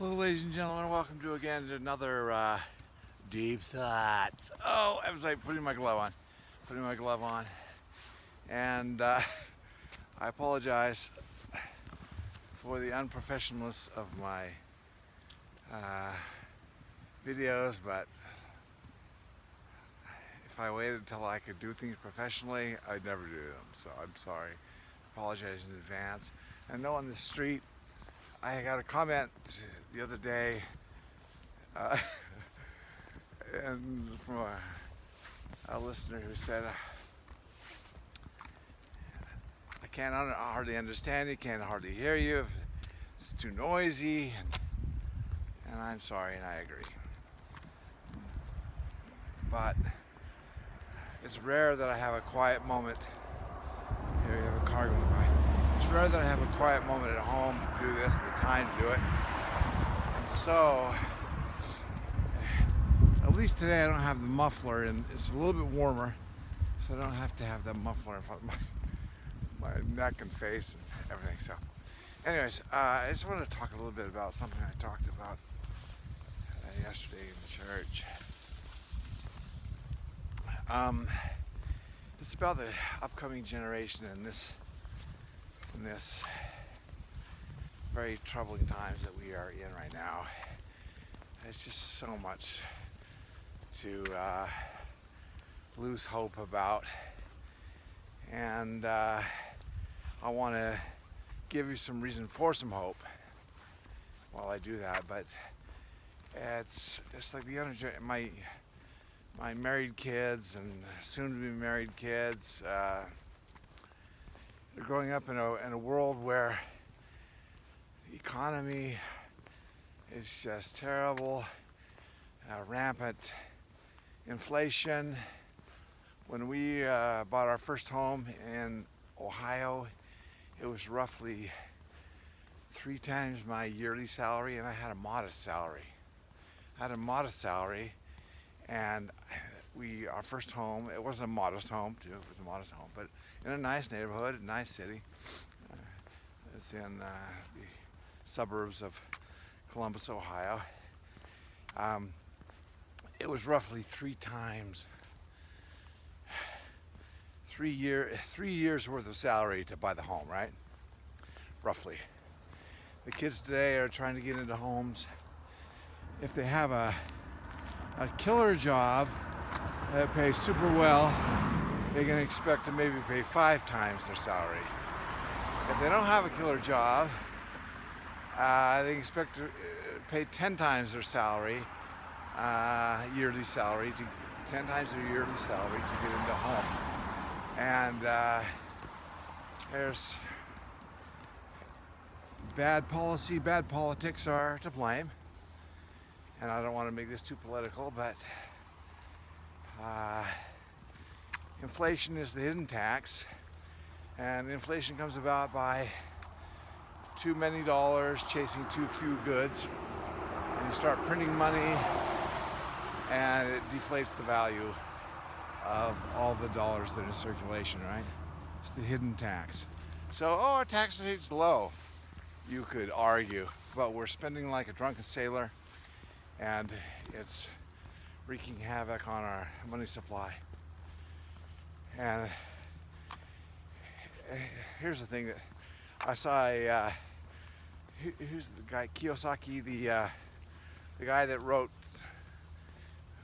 Hello, ladies and gentlemen. Welcome to another deep thoughts. Oh, I was like putting my glove on, and I apologize for the unprofessionalness of my uh, videos, but if I waited until I could do things professionally, I'd never do them. So I'm sorry. Apologize in advance. I know on the street, I got a comment the other day. Uh, and from a listener who said, I can't hardly understand you, can't hardly hear you, it's too noisy, and I'm sorry, and I agree. But it's rare that I have a quiet moment. Here you have a car going by. It's rare that I have a quiet moment at home to do this, the time to do it. And so, at least today I don't have the muffler, and it's a little bit warmer, so I don't have to have the muffler in front of my neck and face and everything. So, anyways, I just wanted to talk a little bit about something I talked about yesterday in the church. It's about the upcoming generation in this very troubling times that we are in right now. It's just so much to lose hope about, and I want to give you some reason for some hope while I do that. But it's like the my married kids and soon to be married kids, they're growing up in a world where the economy is just terrible, rampant inflation. When we bought our first home in Ohio, it was roughly 3 times my yearly salary, and I had a modest salary. And our first home, it wasn't a modest home too, it was a modest home, but in a nice neighborhood, a nice city. It's in the suburbs of Columbus, Ohio. It was roughly 3 times, 3 years worth of salary to buy the home, right? Roughly. The kids today are trying to get into homes. If they have a killer job that pays super well, they can expect to maybe pay 5 times their salary. If they don't have a killer job, they expect to pay 10 times their salary, yearly salary, 10 times their yearly salary to get into a home. And there's bad policy, bad politics are to blame. And I don't want to make this too political, but inflation is the hidden tax, and inflation comes about by too many dollars chasing too few goods, and you start printing money, and it deflates the value of all the dollars that are in circulation, right? It's the hidden tax. So, our tax rate's low, you could argue, but we're spending like a drunken sailor, and it's wreaking havoc on our money supply. And here's the thing that I saw who's the guy, Kiyosaki, the guy that wrote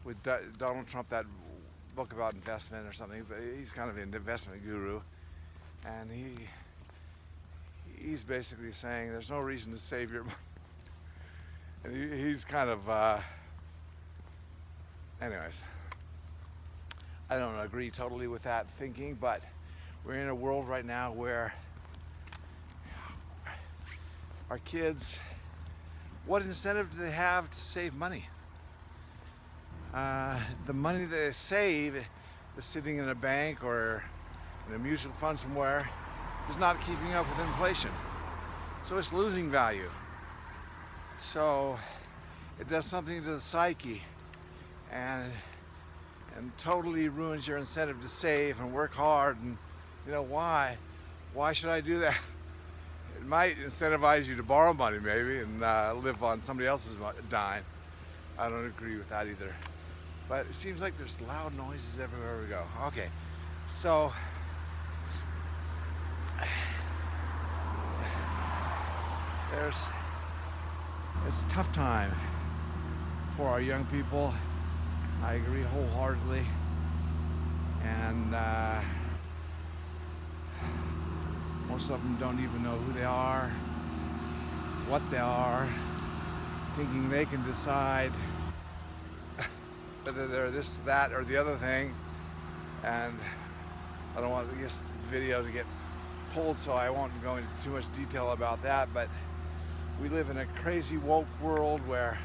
with Donald Trump that book about investment or something, but he's kind of an investment guru, and he's basically saying there's no reason to save your money. And he's kind of, anyways, I don't agree totally with that thinking, but we're in a world right now where our kids, what incentive do they have to save money? The money they save is sitting in a bank or in a mutual fund somewhere, is not keeping up with inflation. So it's losing value. So it does something to the psyche, and totally ruins your incentive to save and work hard. And you know why should I do that? It might incentivize you to borrow money maybe and live on somebody else's dime. I don't agree with that either. But it seems like there's loud noises everywhere we go. Okay, so it's a tough time for our young people. I agree wholeheartedly. And most of them don't even know who they are, what they are, thinking they can decide whether they're this, that, or the other thing. And I don't want this video to get pulled, so I won't go into too much detail about that, but we live in a crazy woke world where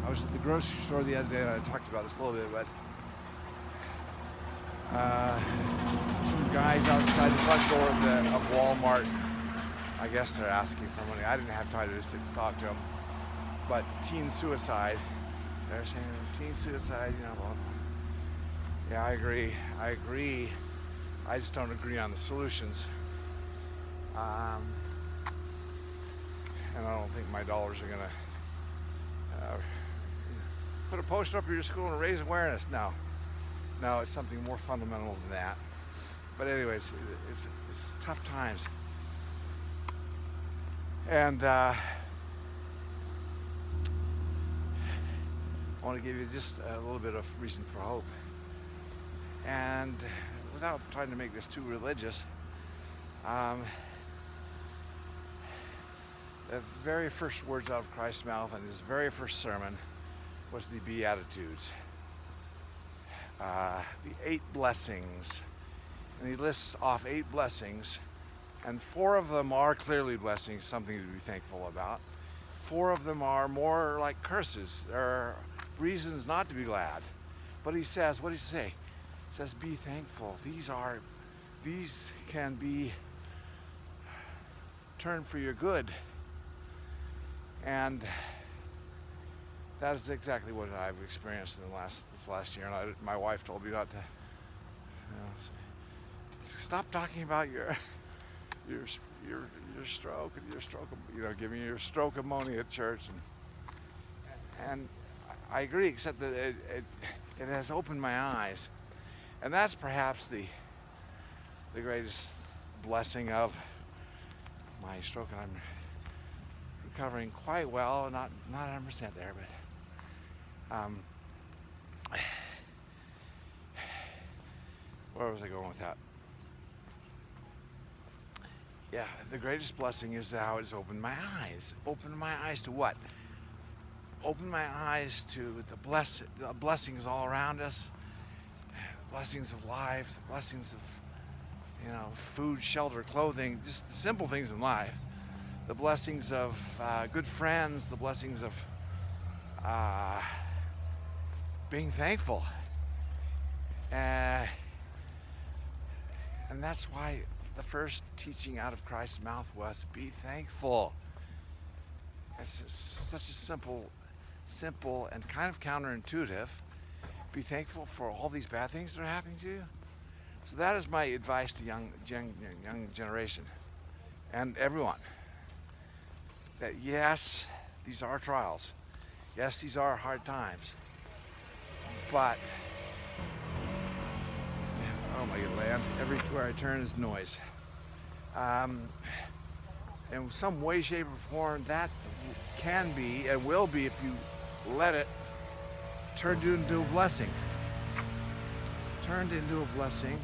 I was at the grocery store the other day and I talked about this a little bit, but some guys outside the front door of Walmart, I guess they're asking for money. I didn't have time to sit and talk to them, but teen suicide, they're saying teen suicide, you know, well, yeah, I agree. I just don't agree on the solutions. And I don't think my dollars are gonna put a poster up at your school and raise awareness. No, it's something more fundamental than that. But anyways, it's tough times. And I want to give you just a little bit of reason for hope. And without trying to make this too religious, the very first words out of Christ's mouth in his very first sermon was the Beatitudes, the 8 blessings. And he lists off 8 blessings, and 4 of them are clearly blessings, something to be thankful about. 4 of them are more like curses, or reasons not to be glad. But he says, what does he say? He says, be thankful. These can be turned for your good. And that is exactly what I've experienced in this last year. And my wife told me not to, stop talking about your stroke and your stroke, giving your stroke ammonia at church. And I agree, except that it has opened my eyes, and that's perhaps the greatest blessing of my stroke. And I'm recovering quite well, not 100% there, but where was I going with that? Yeah, the greatest blessing is how it's opened my eyes. Opened my eyes to what? Opened my eyes to the blessings all around us, the blessings of life, the blessings of food, shelter, clothing, just the simple things in life. The blessings of good friends, the blessings of being thankful. And that's why the first teaching out of Christ's mouth was, be thankful. It's such a simple and kind of counterintuitive. Be thankful for all these bad things that are happening to you. So that is my advice to young generation and everyone. That yes, these are trials. Yes, these are hard times. But oh my land, everywhere I turn is noise. In some way, shape, or form, that can be and will be, if you let it, turned into a blessing. Turned into a blessing.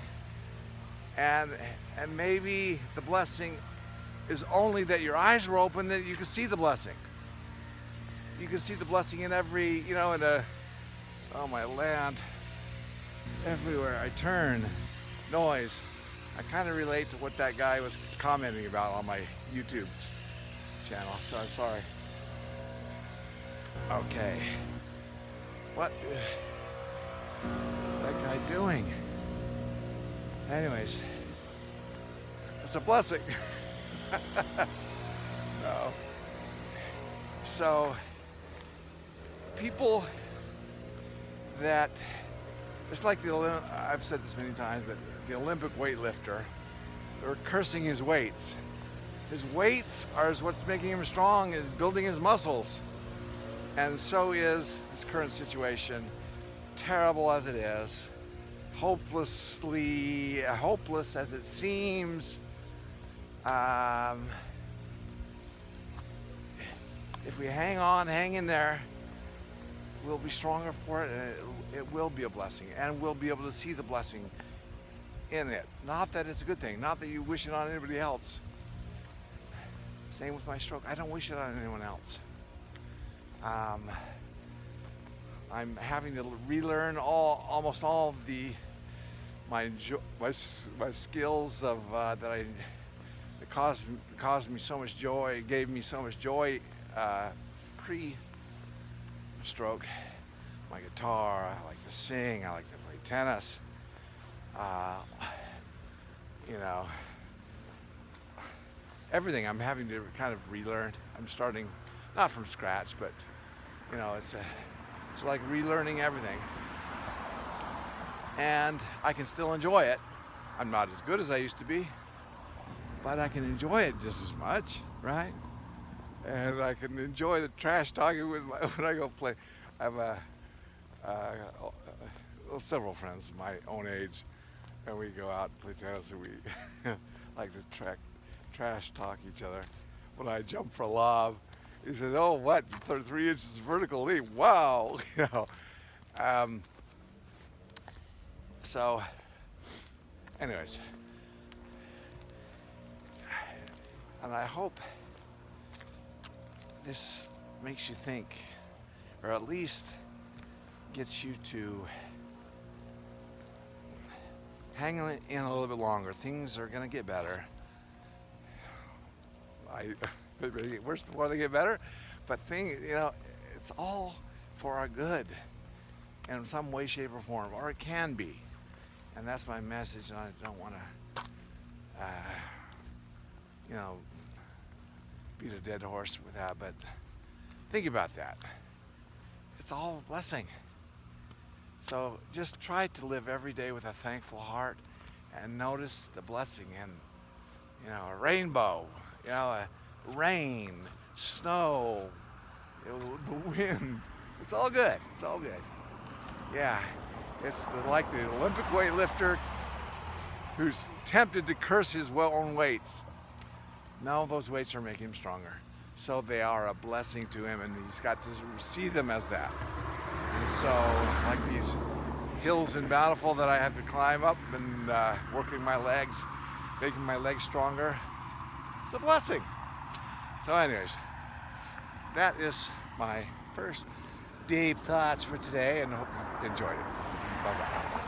And maybe the blessing is only that your eyes were open, that you can see the blessing. You can see the blessing in every, oh my land, everywhere I turn, noise. I kind of relate to what that guy was commenting about on my YouTube channel, so I'm sorry. Okay. What is that guy doing? Anyways, it's a blessing. No. So, people that, it's like I've said this many times, but the Olympic weightlifter or cursing his weights. His weights are what's making him strong, is building his muscles. And so is this current situation, terrible as it is, hopeless as it seems. If we hang in there, we'll be stronger for it, and it will be a blessing, and we'll be able to see the blessing in it. Not that it's a good thing, not that you wish it on anybody else. Same with my stroke. I don't wish it on anyone else. I'm having to relearn almost all of my skills of that caused me so much joy, gave me so much joy pre-stroke. My guitar, I like to sing, I like to play tennis. You know, everything I'm having to kind of relearn. I'm starting, not from scratch, but you know, it's like relearning everything. And I can still enjoy it. I'm not as good as I used to be, but I can enjoy it just as much, right? And I can enjoy the trash talking when I go play. I have several friends my own age, and we go out and play tennis, and we like to trash talk each other. When I jump for a lob, he says, "Oh, what? 3 inches vertical leap? Wow!" You know. So, anyways, and I hope this makes you think, or at least gets you to hang in a little bit longer. Things are going to get better. Maybe they get worse before they get better, but you know, it's all for our good in some way, shape, or form, or it can be. And that's my message, and I don't want to, you know, beat a dead horse with that, but think about that. It's all a blessing. So just try to live every day with a thankful heart and notice the blessing in, you know, a rainbow, you know, a rain, snow, you know, the wind. It's all good. It's all good. Yeah, it's like the Olympic weightlifter who's tempted to curse his own weights. No, those weights are making him stronger. So they are a blessing to him, and he's got to see them as that. And so, like these hills in Bountiful that I have to climb up and working my legs, making my legs stronger, it's a blessing. So anyways, that is my first deep thoughts for today, and I hope you enjoyed it. Bye-bye.